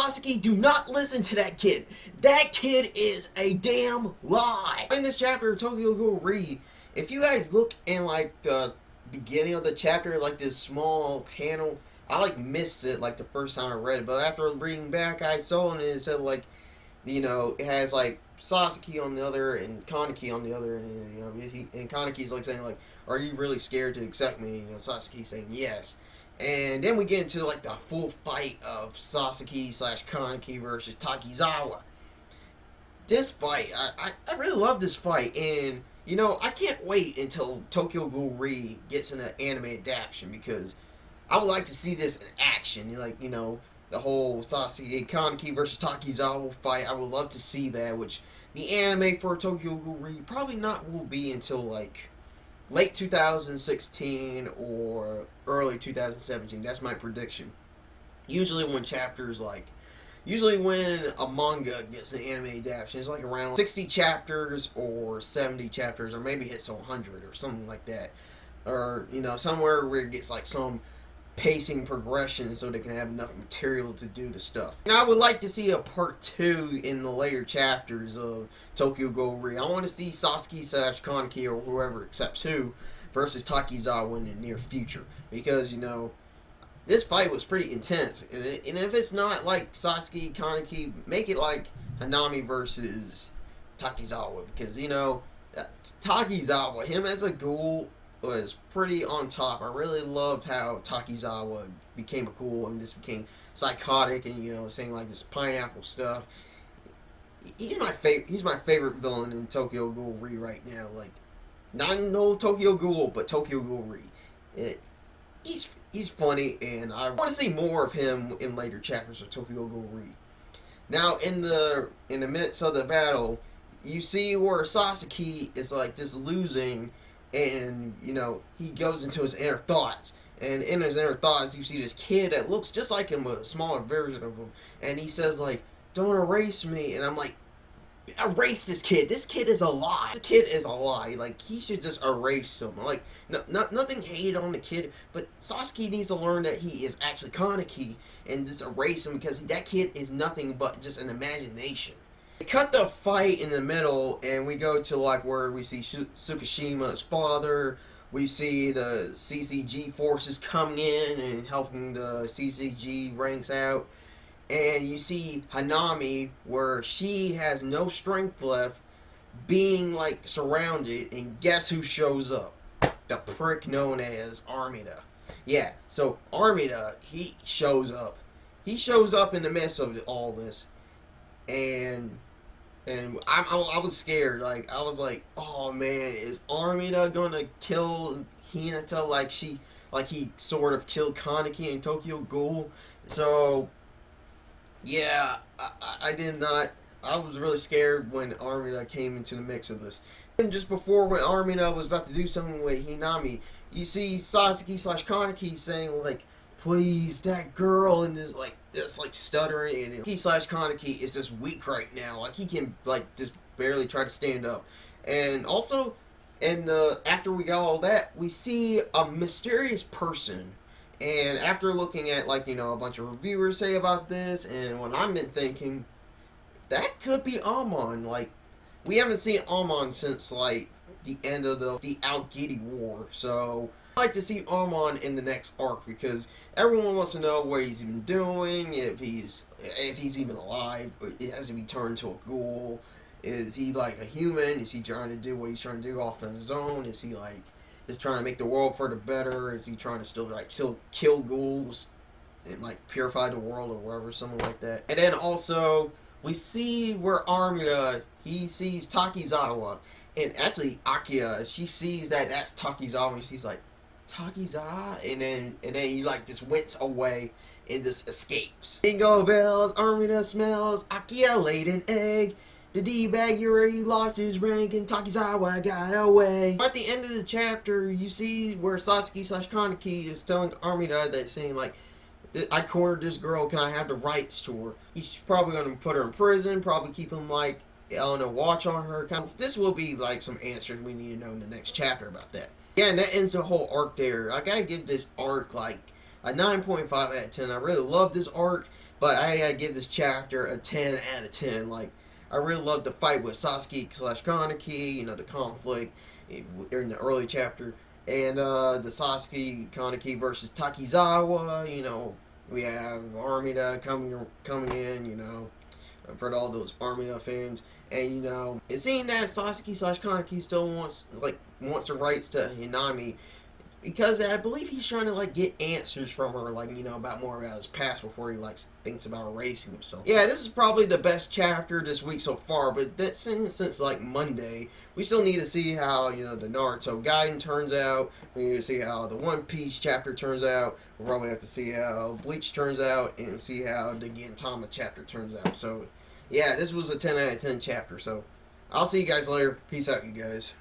Sasaki, do not listen to that kid. That kid is a damn lie. In this chapter, Tokyo Ghoul, if you guys look in like the beginning of the chapter, like this small panel, I like missed it like the first time I read it, but after reading back, I saw it and it said like, you know, it has like Sasaki on the other and Kaneki on the other, and you know, and Kaneki's like saying like, "Are you really scared to accept me?" You know, Sasaki saying yes. And then we get into like the full fight of Sasaki / Kaneki versus Takizawa. This fight, I really love this fight, and you know, I can't wait until Tokyo Ghoul gets an anime adaptation, because I would like to see this in action. Like, you know, the whole Sasaki Kaneki versus Takizawa fight. I would love to see that, which the anime for Tokyo Ghoul probably not will be until like late 2016 or early 2017. That's my prediction. Usually when a manga gets an anime adaptation, it's like around 60 chapters or 70 chapters, or maybe hits 100 or something like that. Or, you know, somewhere where it gets like some pacing progression so they can have enough material to do the stuff. And I would like to see a part 2 in the later chapters of Tokyo Ghoul. I want to see Sasaki / Kaneki, or whoever accepts who, versus Takizawa in the near future. Because, you know, this fight was pretty intense. And if it's not like Sasaki Kaneki, make it like Hanami versus Takizawa. Because, you know, Takizawa, him as a ghoul, was pretty on top. I really loved how Takizawa became a ghoul and just became psychotic and, you know, saying like this pineapple stuff. He's my favorite villain in Tokyo Ghoul right now. Like, not no Tokyo Ghoul, but Tokyo Ghoul. He's funny, and I want to see more of him in later chapters of Tokyo Ghoul. Now, in the midst of the battle, you see where Sasaki is like just losing. And, you know, he goes into his inner thoughts. And in his inner thoughts, you see this kid that looks just like him, but a smaller version of him. And he says, like, "Don't erase me." And I'm like, erase this kid. This kid is a lie. This kid is a lie. Like, he should just erase him. Like, nothing hate on the kid, but Sasaki needs to learn that he is actually Kaneki and just erase him, because that kid is nothing but just an imagination. We cut the fight in the middle, and we go to like where we see Tsukishima's father. We see the CCG forces coming in and helping the CCG ranks out. And you see Hanami, where she has no strength left, being like surrounded, and guess who shows up? The prick known as Amino. Yeah, so Amino, he shows up. He shows up in the midst of all this, and I was scared. Like, I was like, oh man, is Amino gonna kill Hinata like he sort of killed Kaneki and Tokyo Ghoul? So yeah, I did not. I was really scared when Amino came into the mix of this. And just before, when Amino was about to do something with Hinami, you see Sasaki / Kaneki saying like, "Please, that girl," and this like stuttering, and he / Kaneki is just weak right now. Like, he can like just barely try to stand up. And also, after we got all that, we see a mysterious person. And after looking at, like, you know, a bunch of reviewers say about this, and what I've been thinking, that could be Amon. Like, we haven't seen Amon since like the end of the Aogiri War, so I'd like to see Amon in the next arc, because everyone wants to know what he's even doing, if he's even alive, has he turned to a ghoul, is he like a human, is he trying to do what he's trying to do off on his own, is he like just trying to make the world for the better, is he trying to still kill ghouls and like purify the world or whatever, something like that. And then also we see where Amino, he sees Takizawa, and actually Akia, she sees that that's Takizawa, and she's like, "Takizawa," and then he like just winks away and just escapes. Bingo bells, Amino smells, Akia laid an egg. The D-bag already lost his rank, and Takizawa got away. At the end of the chapter, you see where Sasaki / Kaneki is telling Amino that, saying like, "I cornered this girl, can I have the rights to her?" He's probably going to put her in prison, probably keep him like on a watch on her. This will be like some answers we need to know in the next chapter about that. Yeah, and that ends the whole arc there. I gotta give this arc like a 9.5 out of 10. I really love this arc. But I gotta give this chapter a 10 out of 10. Like, I really loved the fight with Sasaki / Kaneki, you know, the conflict in the early chapter. And the Sasaki Kaneki versus Takizawa, you know, we have Amino coming in, you know, for all those Amino fans. And, you know, it seemed that Sasaki / Kaneki still wants the rights to Hinami, because I believe he's trying to like get answers from her, like, you know, about more about his past before he like thinks about erasing himself. Yeah, this is probably the best chapter this week so far, but that since like Monday, we still need to see how, you know, the Naruto Gaiden turns out. We need to see how the One Piece chapter turns out. We'll probably have to see how Bleach turns out and see how the Gintama chapter turns out. So yeah, this was a 10 out of 10 chapter. So I'll see you guys later. Peace out, you guys.